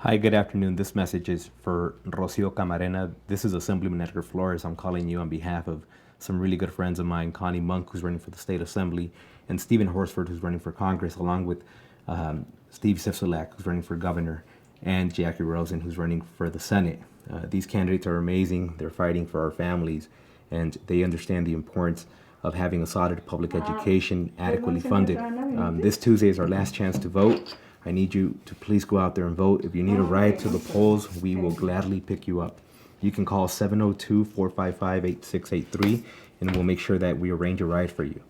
Hi, good afternoon. This message is for Rocio Camarena. This is Assemblyman Edgar Flores. I'm calling you on behalf of some really good friends of mine, Connie Monk, who's running for the State Assembly, and Stephen Horsford, who's running for Congress, along with Steve Sisolak, who's running for governor, and Jackie Rosen, who's running for the Senate. These candidates are amazing. They're fighting for our families, and they understand the importance of having a solid public education adequately funded. This Tuesday is our last chance to vote. I need you to please go out there and vote. If you need a ride to the polls, we will gladly pick you up. You can call 702-455-8683, and we'll make sure that we arrange a ride for you.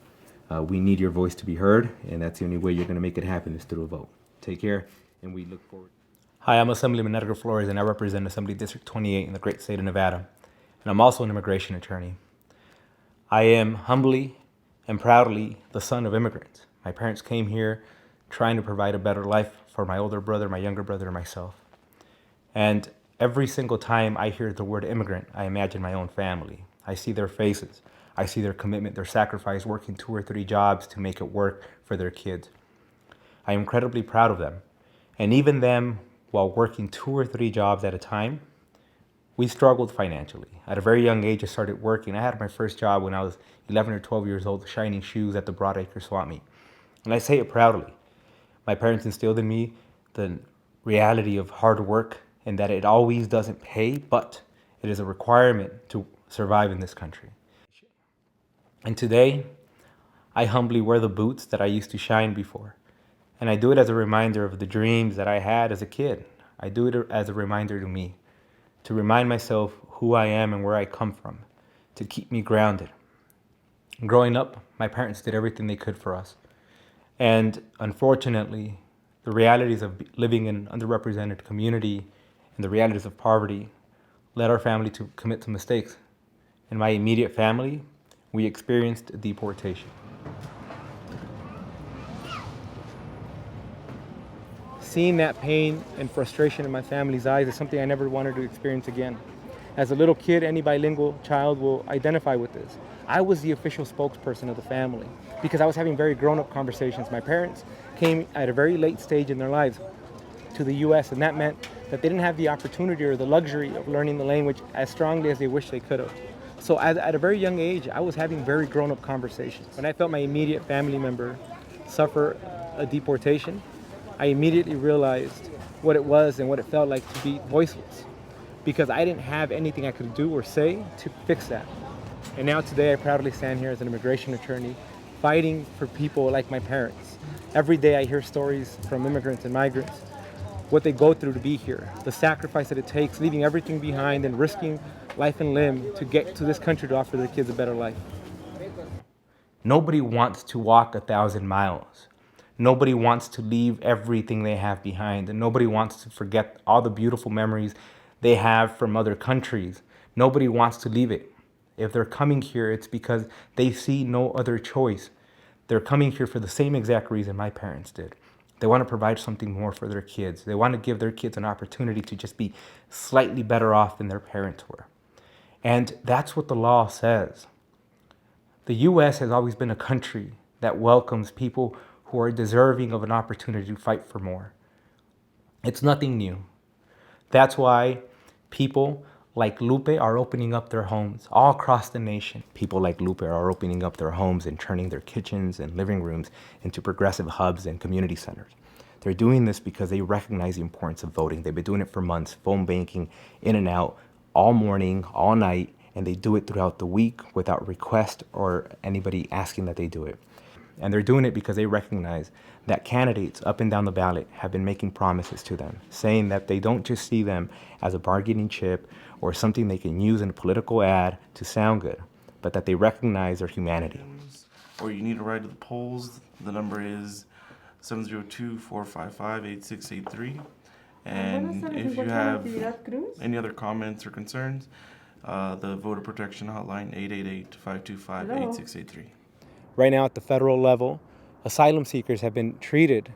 We need your voice to be heard, and that's the only way you're going to make it happen is through a vote. Take care, and we look forward. Hi, I'm Assemblyman Edgar Flores, and I represent Assembly District 28 in the great state of Nevada. And I'm also an immigration attorney. I am humbly and proudly the son of immigrants. My parents came here trying to provide a better life for my older brother, my younger brother, and myself. And every single time I hear the word immigrant, I imagine my own family. I see their faces. I see their commitment, their sacrifice, working 2 or 3 jobs to make it work for their kids. I am incredibly proud of them. And even them, while working 2 or 3 jobs at a time, we struggled financially. At a very young age, I started working. I had my first job when I was 11 or 12 years old, shining shoes at the Broadacre Swap Meet. And I say it proudly. My parents instilled in me the reality of hard work and that it always doesn't pay, but it is a requirement to survive in this country. And today, I humbly wear the boots that I used to shine before. And I do it as a reminder of the dreams that I had as a kid. I do it as a reminder to me, to remind myself who I am and where I come from, to keep me grounded. Growing up, my parents did everything they could for us. And unfortunately, the realities of living in an underrepresented community and the realities of poverty led our family to commit some mistakes. In my immediate family, we experienced deportation. Seeing that pain and frustration in my family's eyes is something I never wanted to experience again. As a little kid, any bilingual child will identify with this. I was the official spokesperson of the family because I was having very grown-up conversations. My parents came at a very late stage in their lives to the U.S., and that meant that they didn't have the opportunity or the luxury of learning the language as strongly as they wished they could have. So at a very young age, I was having very grown-up conversations. When I felt my immediate family member suffer a deportation, I immediately realized what it was and what it felt like to be voiceless, because I didn't have anything I could do or say to fix that. And now today I proudly stand here as an immigration attorney fighting for people like my parents. Every day I hear stories from immigrants and migrants, what they go through to be here, the sacrifice that it takes, leaving everything behind and risking life and limb to get to this country to offer their kids a better life. Nobody wants to walk 1,000 miles. Nobody wants to leave everything they have behind, and nobody wants to forget all the beautiful memories they have from other countries. Nobody wants to leave it. If they're coming here, it's because they see no other choice. They're coming here for the same exact reason my parents did. They want to provide something more for their kids. They want to give their kids an opportunity to just be slightly better off than their parents were. And that's what the law says. The U.S. has always been a country that welcomes people who are deserving of an opportunity to fight for more. It's nothing new. That's why people like Lupe are opening up their homes all across the nation. People like Lupe are opening up their homes and turning their kitchens and living rooms into progressive hubs and community centers. They're doing this because they recognize the importance of voting. They've been doing it for months, phone banking, in and out, all morning, all night, and they do it throughout the week without request or anybody asking that they do it. And they're doing it because they recognize that candidates up and down the ballot have been making promises to them, saying that they don't just see them as a bargaining chip or something they can use in a political ad to sound good, but that they recognize their humanity. Or you need a ride to the polls, the number is 702-455-8683. And if you have any other comments or concerns, the voter protection hotline, 888-525-8683. Right now at the federal level, asylum seekers have been treated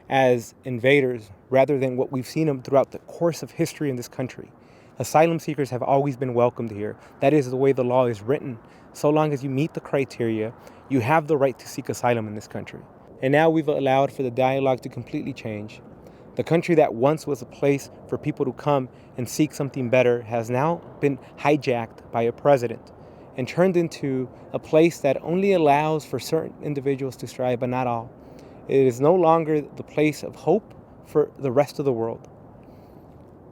as invaders rather than what we've seen them throughout the course of history in this country. Asylum seekers have always been welcomed here. That is the way the law is written. So long as you meet the criteria, you have the right to seek asylum in this country. And now we've allowed for the dialogue to completely change. The country that once was a place for people to come and seek something better has now been hijacked by a president and turned into a place that only allows for certain individuals to strive, but not all. It is no longer the place of hope for the rest of the world.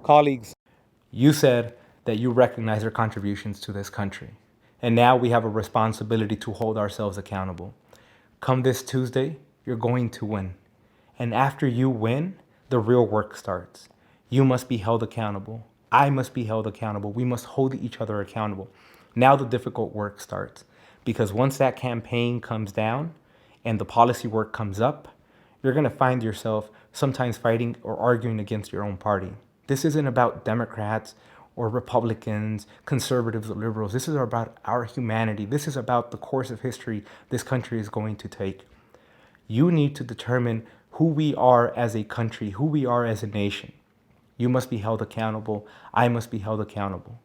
Colleagues, you said that you recognize our contributions to this country, and now we have a responsibility to hold ourselves accountable. Come this Tuesday, you're going to win. And after you win, the real work starts. You must be held accountable. I must be held accountable. We must hold each other accountable. Now the difficult work starts. Because once that campaign comes down and the policy work comes up, you're going to find yourself sometimes fighting or arguing against your own party. This isn't about Democrats or Republicans, conservatives or liberals. This is about our humanity. This is about the course of history this country is going to take. You need to determine who we are as a country, who we are as a nation. You must be held accountable. I must be held accountable.